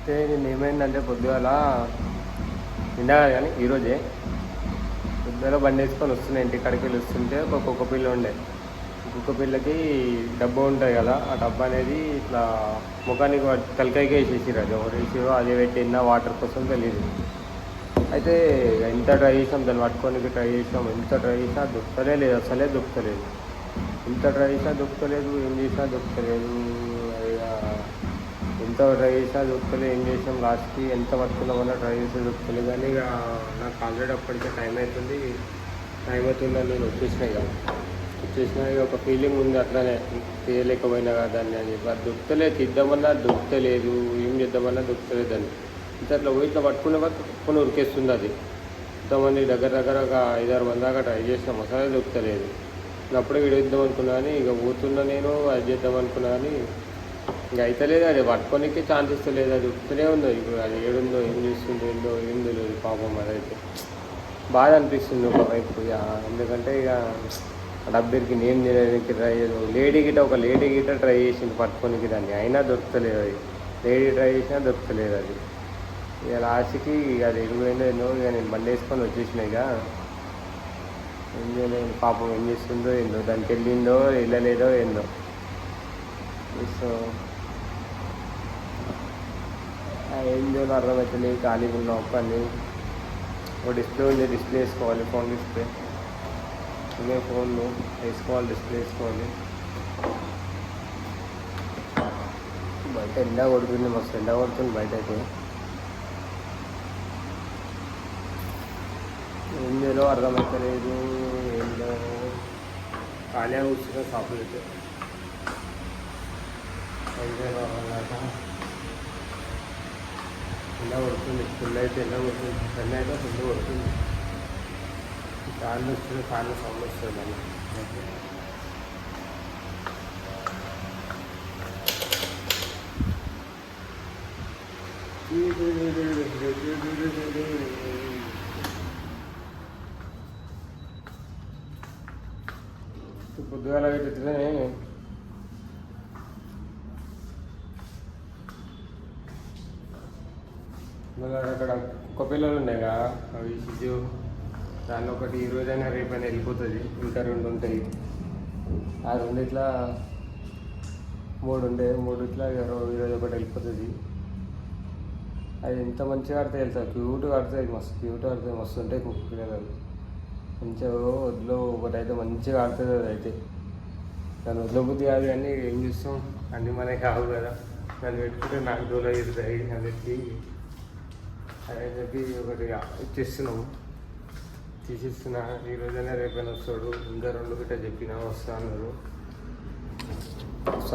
అయితే నేను ఏమైందంటే పొద్దుగాల నిండా కానీ ఈరోజే పొద్దుగాల బండి వేసుకొని వస్తున్నాయి ఇంటి కడికి వెళ్ళి వస్తుంటే ఒక కుక్క పిల్ల ఉండే కుక్క పిల్లకి డబ్బా ఉంటుంది కదా ఆ డబ్బా అనేది ఇట్లా ముఖానికి తలకాయకి వేసేసిరు అది ఒకటి వేసిరో అదే పెట్టిన వాటర్ కోసం తెలియదు. అయితే ఎంత ట్రై చేసాం దాన్ని పట్టుకోనికి ట్రై చేసాం, ఎంత ట్రై చేసినా దొరుకుతలే లేదు, అసలే దొరుకుతలేదు. ఎంత ట్రై చేసినా దొరుకుతలేదు, ఏం చేసినా దొరుకుతలేదు. ఎంత ట్రై చేసినా దొరుకుతలేదు, ఏం చేసాం లాస్ట్కి ఎంత పట్టుకున్నామన్నా ట్రై చేస్తే దొరుకుతలేదు. కానీ ఇక నాకు ఆల్రెడీ అప్పటికే టైం అవుతుందని నేను వచ్చేసిన ఇక ఒక ఫీలింగ్ ఉంది అట్లనే చేయలేకపోయినా కదా దాన్ని అని చెప్పి. అది దొరుకుతలేదు, తీద్దామన్నా దొరుకుతలేదు, ఏం చేద్దామన్నా దొరుకుతలేదు దాన్ని. ఇంత అట్లా పోయి ఇట్లా పట్టుకునే పట్టుకొని ఉరికేస్తుంది అది. ఇంతమంది దగ్గర ఒక 5-6 మంది దాకా ట్రై చేసినాం, అసలే దొరుకుతలేదు. అప్పుడే వీడియో ఇద్దాం అనుకున్నా కానీ ఇక పోతున్నా నేను అది చేద్దాం అనుకున్నా కానీ ఇంకా అయితలేదు. అది పట్టుకోనికే ఛాన్స్ ఇస్తలేదు, అది దొరుకుతూనే ఉందో. ఇప్పుడు అది ఏడుందో, ఏం చేస్తుందో, ఏం తెలియదు పాపం. అదైతే బాధ అనిపిస్తుంది ఒకవైపు. ఇక ఎందుకంటే ఇక డబ్బుకి నేమ్ చేయడానికి ట్రై చేయదు. ఒక లేడీ గిట్ట ట్రై చేసింది పట్టుకోనికి దాన్ని, అయినా దొరుకుతలేదు. అది లేడీ ట్రై చేసినా దొరుకుతలేదు. అది ఇక లాస్ట్కి అది ఎడిపోయిందో ఇక నేను బండి వేసుకొని వచ్చేసిన. ఇక ఏం చేయలేదు పాపం, ఏం చేస్తుందో ఏందో, దానికి వెళ్ళిందో వెళ్ళలేదో ఏందో. సో ఏం చేయాలో అర్థమవుతుంది. ఖాళీగా ఉన్న ఒక్కని ఒక డిస్ప్లే ఉంది, డిస్ప్లే వేసుకోవాలి, ఫోన్ డిస్ప్లే ఇంకా ఫోన్లు వేసుకోవాలి, డిస్ప్లే వేసుకోవాలి. బయట ఎండ కొడుతుంది, మస్తు ఎండ కొడుతుంది బయట అయితే. ఏం చేయాలో అర్థమవుతలేదు, ఏందో ఖాళీగా కూర్చున్న షాపులు అయితే ఏం చేయాలో అర్థం ఎండ కొడుతుంది. ఫుల్ అయితే ఎండ కొడుతుంది, ఎండ అయితే ఫుల్ కొడుతుంది. ఫ్యాన్లు వస్తుంది, ఫ్యాన్లు సౌండ్ వస్తుంది మళ్ళీ. పొద్దుగాల పెట్టితే మళ్ళీ అక్కడ కుక్క పిల్లలు ఉన్నాయి కదా, అవి సిజు దానిలో ఒకటి ఈరోజైనా రేపైనా వెళ్ళిపోతుంది. ఇంకా 2 ఉంటాయి. ఆ 2 ఇట్లా 3 ఇట్లా ఈరోజు ఒకటి వెళ్ళిపోతుంది. అది ఎంత మంచిగా ఆడితే వెళ్తాయి, క్యూట్గా ఆడుతుంది, మస్తు క్యూట్గా ఆడుతుంది, మస్తు ఉంటాయి కుక్క పిల్లలు. మంచిగా వదిలో ఒకటి అయితే మంచిగా ఆడుతుంది. అది అయితే దాన్ని వదలబుద్ధి కాదు కానీ ఏం చూస్తాం, అన్నీ మనకి కావు కదా. దాన్ని పెట్టుకుంటే నాకు దూల ఇరుతాయి అన్నిటికీ. అదే చెప్పి ఒకటి ఇచ్చేస్తున్నాము, తీసిస్తున్నా. ఈరోజైనా రేపైనా వస్తాడు. ఇంకా 2 గిట్ట చెప్పినా వస్తా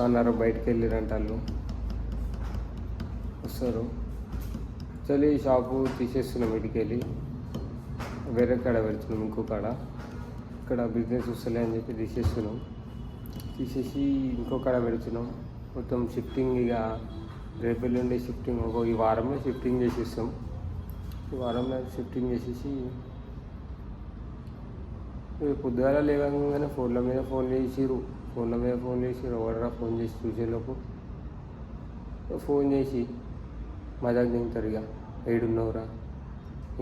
అన్నారు. బయటకు వెళ్ళిరంట వాళ్ళు, వస్తారు. యాక్చువల్లీ ఈ షాపు తీసేస్తున్నాం, వీటికి వెళ్ళి వేరే కాడ పెడుతున్నాం. ఇంకో కాడ ఇక్కడ బిజినెస్ వస్తలే అని చెప్పి తీసేసి ఇంకో కాడ పెడుతున్నాం. మొత్తం షిఫ్టింగ్ ఇక రేపు ఎల్లుండి షిఫ్టింగ్ ఈ వారంలో షిఫ్టింగ్ చేసేస్తాం. ఈ వారంలో షిఫ్టింగ్ చేసేసి పొద్దుగాల లేవగానే ఫోన్ల మీద ఫోన్ చేసిరు. ఎవడరా ఫోన్ చేసి చూసేలోపు ఫోన్ చేసి మజాక్ దిగుతారు. ఇక ఏడున్నావురా,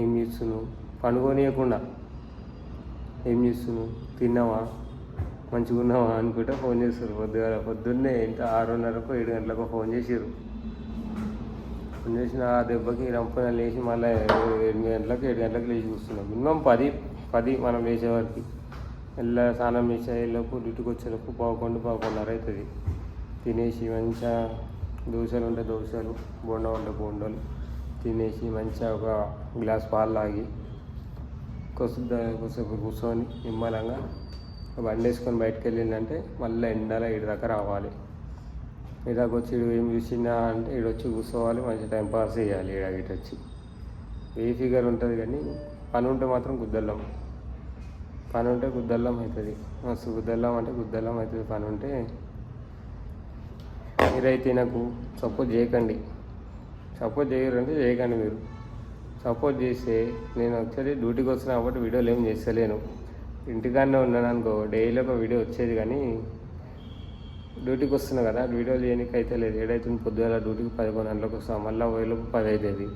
ఏం చేస్తున్నావు, పనుకోనియకుండా ఏం చేస్తున్నావు, తిన్నావా, మంచిగా ఉన్నావా అనుకుంటే ఫోన్ చేస్తారు. పొద్దున్నే ఇంత 6:30కో 7 గంటలకో ఫోన్ చేసిరు. ఫోన్ చేసిన ఆ దెబ్బకి రంపన లేచి మళ్ళీ 7 గంటలకు లేచి కూర్చున్నాం. మినిమం 10 మనం లేచేవారికి. స్నానం చేసేలోపు డ్యూటీకి వచ్చేలోపు 11:30 అవుతుంది. తినేసి మంచిగా దోశలు ఉంటే దోశలు, బోండా ఉంటే బోండాలు తినేసి మంచిగా ఒక గ్లాస్ పాలు తాగి కొద్దిసేపు కూర్చొని నిమ్మలంగా బండి వేసుకొని బయటకు వెళ్ళిందంటే మళ్ళీ ఎండలో 7 దాకా రావాలి. ఇలాగ వచ్చి ఏం చూసినా అంటే వచ్చి కూర్చోవాలి, మంచి టైంపాస్ చేయాలి. ఇటు వచ్చి ఏ ఫిగర్ ఉంటుంది కానీ పని ఉంటే మాత్రం గుద్దల్లం అవుతుంది. మస్తు గుద్దల్లం అవుతుంది పని ఉంటే. మీరైతే నాకు సపోర్ట్ చేయకండి. సపోర్ట్ చేయకండి. మీరు సపోర్ట్ చేస్తే నేను యాక్చువల్లీ డ్యూటీకి వస్తున్నా కాబట్టి వీడియోలు ఏం చేస్తలేను. ఇంటికాడనే ఉన్నాను అనుకో, డైలీ ఒక వీడియో వచ్చేది. కానీ డ్యూటీకి వస్తున్నా కదా, వీడియోలు చేయడానికి అయితే లేదు. ఏడైతుంది పొద్దుగాల డ్యూటీకి 11 గంటలకు వస్తాను, మళ్ళీ పోయేలోపు 10 అవుతుంది.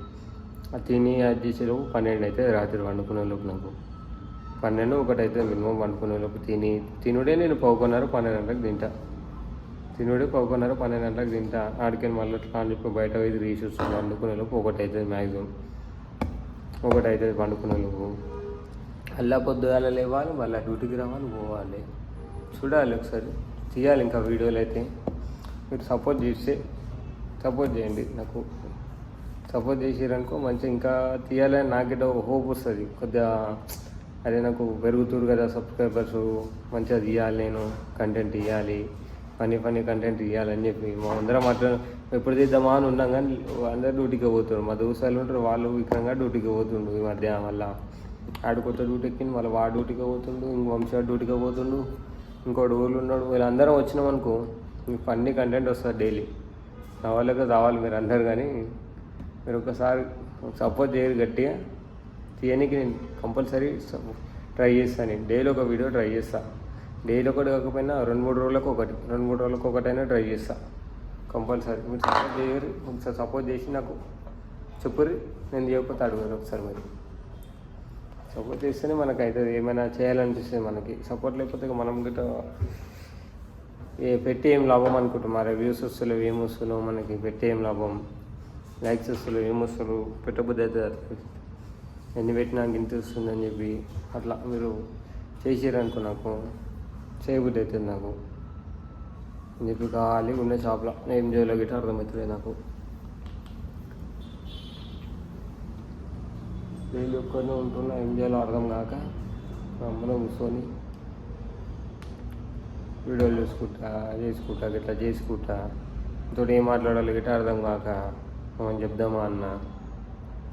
అది తిని అది చేసేలోపు 12 అవుతుంది రాత్రి వండుకునేలోపు. నాకు 12, 1 అవుతుంది మినిమం వండుకునేలోపు. తినుడే నేను 11:30, 12 గంటలకు తింటా. తినుడే 11:30, 12 గంటలకు తింటా. ఆడికెళ్ళి మళ్ళీ అట్లా అని చెప్పి బయట పోయి రీచ్ వస్తుంది వండుకునేలోపు 1 అవుతుంది మ్యాక్సిమం. 1 అవుతుంది వండుకునేలోపు. అలా పొద్దుగాల లేవాలి, మళ్ళీ డ్యూటీకి రావాలి, పోవాలి. చూడాలి ఒకసారి, తీయాలి ఇంకా వీడియోలు అయితే. మీరు సపోర్ట్ చేయండి నాకు. సపోర్ట్ చేసారనుకో మంచిగా ఇంకా తీయాలని నాకేటో హోప్ వస్తుంది కొద్దిగా. అదే నాకు పెరుగుతురు కదా సబ్స్క్రైబర్స్, మంచిగా తీయాలి, నేను కంటెంట్ ఇవ్వాలి, ఫనీ కంటెంట్ ఇవ్వాలని చెప్పి మా అందరం అట్లా ఎప్పుడు తీద్దామా అని ఉన్నాం. కానీ అందరు డ్యూటీకి పోతుండ్రు. మా దోస్తులు ఉంటారు, వాళ్ళు విక్రంగా డ్యూటీకి పోతుండు ఈ మధ్య. మళ్ళీ ఆడుకొత్త డ్యూటీ ఎక్కింది, మళ్ళీ వాడు డ్యూటీకి పోతుండు, ఇంక వంశాడు డ్యూటీకి పోతుండు, ఇంకోటి ఊళ్ళు ఉన్నాడు. వీళ్ళందరం వచ్చినాం అనుకో మీకు ఫన్నీ కంటెంట్ వస్తుంది డైలీ. నా వాళ్ళకి రావాలి మీరు అందరు. కానీ మీరు ఒకసారి సపోర్ట్ చేయరు గట్టిగా తీయడానికి. నేను కంపల్సరీ ట్రై చేస్తాను. నేను డైలీ ఒక వీడియో ట్రై చేస్తాను. డైలీ ఒకటి కాకపోయినా 2-3 రోజులకు ఒకటి, 2-3 రోజులకు ఒకటైనా ట్రై చేస్తాను కంపల్సరీ. మీరు సపోర్ట్ చేయరు, ఒకసారి సపోర్ట్ చేసి నాకు చెప్పుర్రి. నేను చేయకపోతే అడుగురు ఒకసారి. మీరు సపోర్ట్ చేస్తేనే మనకు అవుతుంది, ఏమైనా చేయాలనిపిస్తుంది మనకి. సపోర్ట్ లేకపోతే మనం గిట్ట పెట్టి ఏం లాభం అనుకుంటాం. మా రివ్యూస్ వస్తలేవు, ఏం వస్తున్నావు మనకి, పెట్టి ఏం లాభం, లైక్స్ వస్తలేవు, ఏం వస్తారు, పెట్టబుద్ధి అవుతుంది. ఎన్ని పెట్టినా ఇంత వస్తుందని చెప్పి అట్లా మీరు చేసారనుకో నాకు చేయబుద్ధి అవుతుంది నాకు అని చెప్పి. ఖాళీ ఉండే షాప్లో ఏం చేయాలో గిట్ట అర్థమవుతుంది నాకు. డైలీ ఒక్కరినే ఉంటున్నా, ఏం చేయాలో అర్థం కాక అమ్మలో కూర్చొని వీడియోలు చేసుకుంటా గిట్లా చేసుకుంటా. ఇంతోటి ఏం మాట్లాడాలి గిట్ట అర్థం కాక మనం చెప్దామా అన్న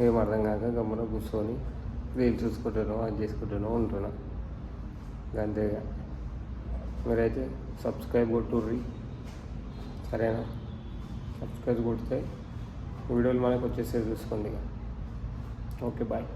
ఏం అర్థం కాక గమ్మున కూర్చొని రీల్స్ చూసుకుంటాను, అది చేసుకుంటాను ఉంటున్నా అంతేగా. మీరైతే సబ్స్క్రైబ్ కొట్టుర్రి సరేనా? సబ్స్క్రైబ్ కొడితే వీడియోలు మనకు వచ్చేసేది చూసుకోండి. Okay bye.